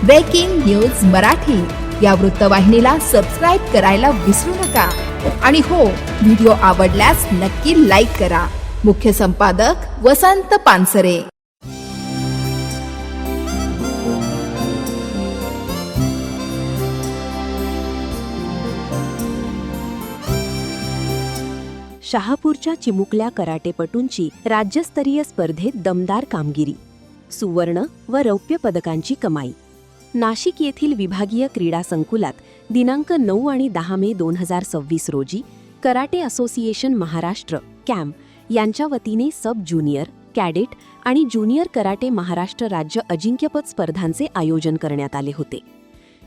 Breaking news Marathi या वृत्तवाहिनीला subscribe करायला विसरू नका आणि हो, व्हिडिओ आवडल्यास नक्की लाईक करा. मुख्य संपादक वसंत पानसरे. शहापूरच्या चिमुकल्या कराटेपटूंची राज्यस्तरीय स्पर्धेत दमदार कामगिरी, सुवर्ण व रौप्य पदकांची कमाई. नाशिक येथील विभागीय क्रीडा संकुलात दिनांक 9 आणि 10 मे 2026 रोजी कराटे असोसिएशन महाराष्ट्र कॅम यांच्या वतीने सब ज्युनियर, कॅडेट आणि ज्युनियर कराटे महाराष्ट्र राज्य अजिंक्यपद स्पर्धांचे आयोजन करण्यात आले होते.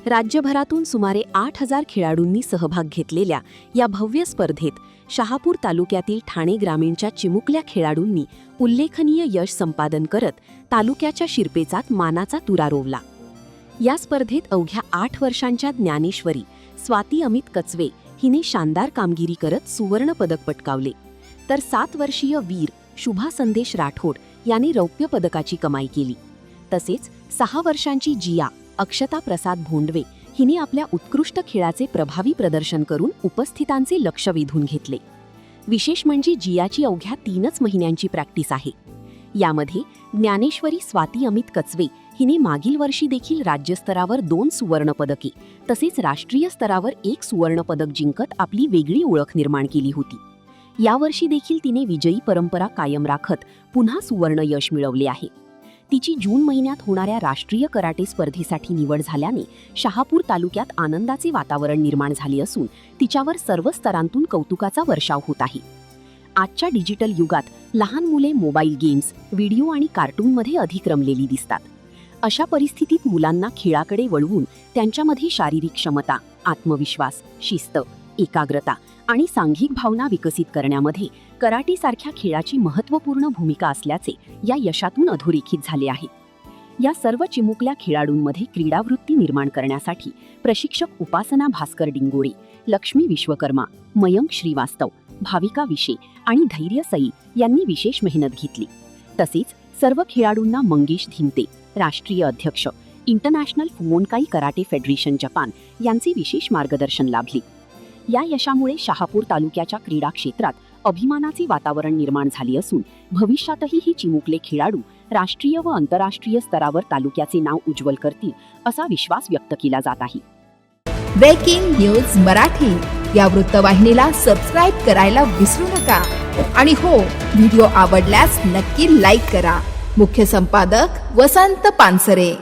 राज्यभरातून सुमारे 8,000 खेळाडूंनी सहभाग घेतलेल्या या भव्य स्पर्धेत शहापूर तालुक्यातील ठाणे ग्रामीणच्या चिमुकल्या खेळाडूंनी उल्लेखनीय यश संपादन करत तालुक्याच्या शिरपेचात मानाचा तुरा रोवला. या स्पर्धेत अवघ्या 8 वर्षांच्या ज्ञानेश्वरी स्वाती अमित कचवे हिने शानदार कामगिरी करत सुवर्ण पदक पटकावले, तर 7 वर्षीय वीर शुभा संदेश राठोड याने रौप्य पदकाची कमाई केली. तसेच 6 वर्षांची जिया अक्षता प्रसाद भोंडवे हिने आपल्या उत्कृष्ट खेळाचे प्रभावी प्रदर्शन करून उपस्थितांचे लक्ष वेधून घेतले. विशेष म्हणजे जियाची अवघ्या 3च महिन्यांची प्रॅक्टिस आहे. यामध्ये ज्ञानेश्वरी स्वाती अमित कचवे हिने मागील वर्षी देखील राज्यस्तरावर 2 सुवर्ण पदके तसेच राष्ट्रीय स्तरावर 1 सुवर्ण पदक जिंकत आपली वेगळी ओळख निर्माण केली होती. यावर्षी देखील तिने विजयी परंपरा कायम राखत पुन्हा सुवर्ण यश मिळवले आहे. तिची जून महिन्यात होणाऱ्या राष्ट्रीय कराटे स्पर्धेसाठी निवड झाल्याने शहापूर तालुक्यात आनंदाचे वातावरण निर्माण झाले असून तिच्यावर सर्व स्तरांतून कौतुकाचा वर्षाव होत आहे. आजच्या डिजिटल युगात लहान मुले मोबाईल गेम्स, व्हिडिओ आणि कार्टूनमध्ये अधिक रमलेली दिसतात. अशा परिस्थितीत मुलांना खेळाकडे वळवून त्यांच्यामध्ये शारीरिक क्षमता, आत्मविश्वास, शिस्त, एकाग्रता आणि सांघिक भावना विकसित करण्यामध्ये कराटेसारख्या खेळाची महत्त्वपूर्ण भूमिका असल्याचे या यशातून अधोरेखित झाले आहे. या सर्व चिमुकल्या खेळाडूंमध्ये क्रीडावृत्ती निर्माण करण्यासाठी प्रशिक्षक उपासना भास्कर डिंगोळे, लक्ष्मी विश्वकर्मा, मयंक श्रीवास्तव, भाविका विशे आणि धैर्य सई यांनी विशेष मेहनत घेतली. तसेच सर्व खेळाडूंना मंगेश धिमते, राष्ट्रीय अध्यक्ष, इंटरनॅशनल फुमोनकाई कराटे फेडरेशन जपान यांचे विशेष मार्गदर्शन लाभले. या यशामुळे शहापूर तालुक्याच्या क्रीडा क्षेत्रात अभिमानाचे वातावरण निर्माण झाले असून भविष्यातही हे चिमुकले खेळाडू राष्ट्रीय व आंतरराष्ट्रीय स्तरावर तालुक्याचे नाव उज्ज्वल करतील असा विश्वास व्यक्त केला जात आहे. ब्रेकिंग न्यूज मराठी या वृत्तवाहिनीला सबस्क्राईब करायला विसरू नका आणि हो, व्हिडिओ आवडल्यास नक्की लाईक करा. मुख्य संपादक वसंत पानसरे.